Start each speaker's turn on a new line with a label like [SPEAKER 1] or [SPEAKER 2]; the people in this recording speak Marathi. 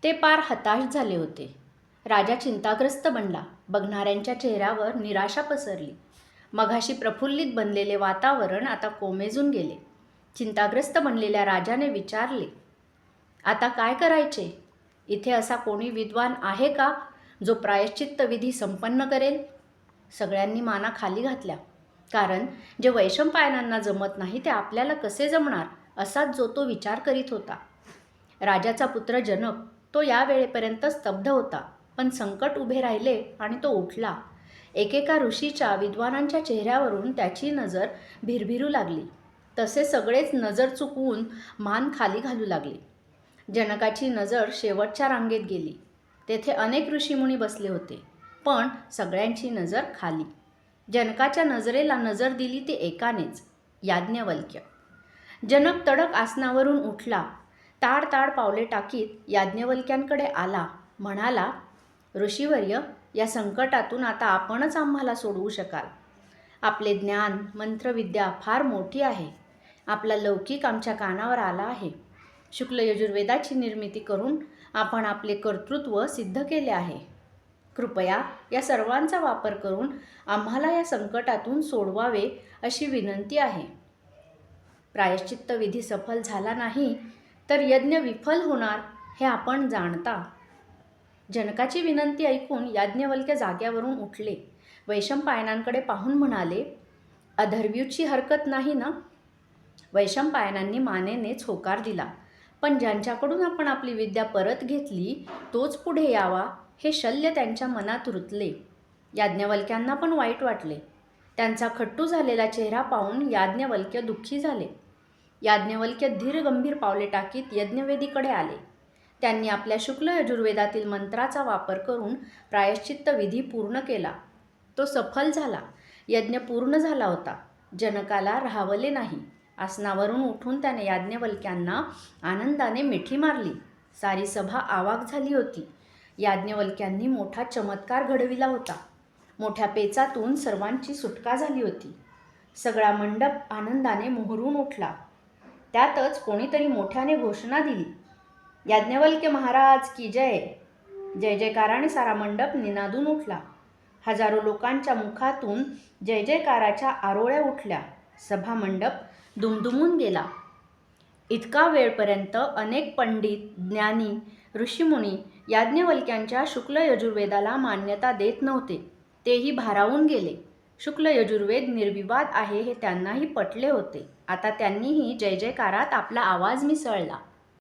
[SPEAKER 1] ते पार हताश झाले होते. राजा चिंताग्रस्त बनला. बघणाऱ्यांच्या चेहऱ्यावर निराशा पसरली. मघाशी प्रफुल्लित बनलेले वातावरण आता कोमेजून गेले. चिंताग्रस्त बनलेल्या राजाने विचारले, आता काय करायचे? इथे असा कोणी विद्वान आहे का जो प्रायश्चित्त विधी संपन्न करेल? सगळ्यांनी माना खाली घातल्या. कारण जे वैशंपायनांना जमत नाही ते आपल्याला कसे जमणार असाच जो तो विचार करीत होता. राजाचा पुत्र जनक तो या वेळेपर्यंत स्तब्ध होता, पण संकट उभे राहिले आणि तो उठला. एकेका ऋषीच्या विद्वानांच्या चेहऱ्यावरून त्याची नजर भिरभिरू लागली. तसे सगळेच नजर चुकवून मान खाली घालू लागले. जनकाची नजर शेवटच्या रांगेत गेली. तेथे अनेक ऋषीमुनी बसले होते, पण सगळ्यांची नजर खाली. जनकाच्या नजरेला नजर दिली ती एकानेच, याज्ञवल्क्य. जनक तडक आसनावरून उठला. ताड ताड पावले टाकीत याज्ञवल्क्यांकडे आला. म्हणाला, ऋषीवर्य, या संकटातून आता आपणच आम्हाला सोडवू शकाल. आपले ज्ञान मंत्रविद्या फार मोठी आहे. आपला लौकिक आमच्या कानावर आला आहे. शुक्ल यजुर्वेदाची निर्मिती करून आपण आपले कर्तृत्व सिद्ध केले आहे. कृपया या सर्वांचा वापर करून आम्हाला या संकटातून सोडवावे अशी विनंती आहे. प्रायश्चित्त विधी सफल झाला नाही तर यज्ञ विफल होणार हे आपण जाणता. जनकाची विनंती ऐकून याज्ञवल्क्य जाग्यावरून उठले. वैशंपायनांकडे पाहून म्हणाले, अधर्व्यूची हरकत नाही ना? वैशंपायनांनी मानेनेच होकार दिला. पण ज्यांच्याकडून आपण आपली विद्या परत घेतली तोच पुढे यावा हे शल्य त्यांच्या मनात रुतले. याज्ञवल्क्यांना पण वाईट वाटले. त्यांचा खट्टू झालेला चेहरा पाहून याज्ञवल्क्य दुःखी झाले. याज्ञवल्क्य धीर गंभीर पावले टाकीत यज्ञवेदीकडे आले. त्यांनी आपल्या शुक्ल यजुर्वेदातील मंत्राचा वापर करून प्रायश्चित्त विधी पूर्ण केला. तो सफल झाला. यज्ञ पूर्ण झाला होता. जनकाला राहावले नाही. आसनावरून उठून त्याने याज्ञवल्क्यांना आनंदाने मिठी मारली. सारी सभा आवाक झाली होती. याज्ञवल्क्यांनी मोठा चमत्कार घडविला होता. मोठ्या पेचातून सर्वांची सुटका झाली होती. सगळा मंडप आनंदाने मोहरून उठला. त्यातच कोणीतरी मोठ्याने घोषणा दिली, याज्ञवल्क्य महाराज की जय. जय जयकाराने सारा मंडप निनादून उठला. हजारो लोकांच्या मुखातून जय जयकाराच्या आरोळ्या उठल्या. सभा मंडप दुमदुमून गेला. इतका वेळपर्यंत अनेक पंडित, ज्ञानी, ऋषीमुनी याज्ञवल्क्यांच्या शुक्ल यजुर्वेदाला मान्यता देत नव्हते. तेही भारावून गेले. शुक्ल यजुर्वेद निर्विवाद आहे हे त्यांनाही पटले होते. आता त्यांनीही जय जयकारात आपला आवाज मिसळला.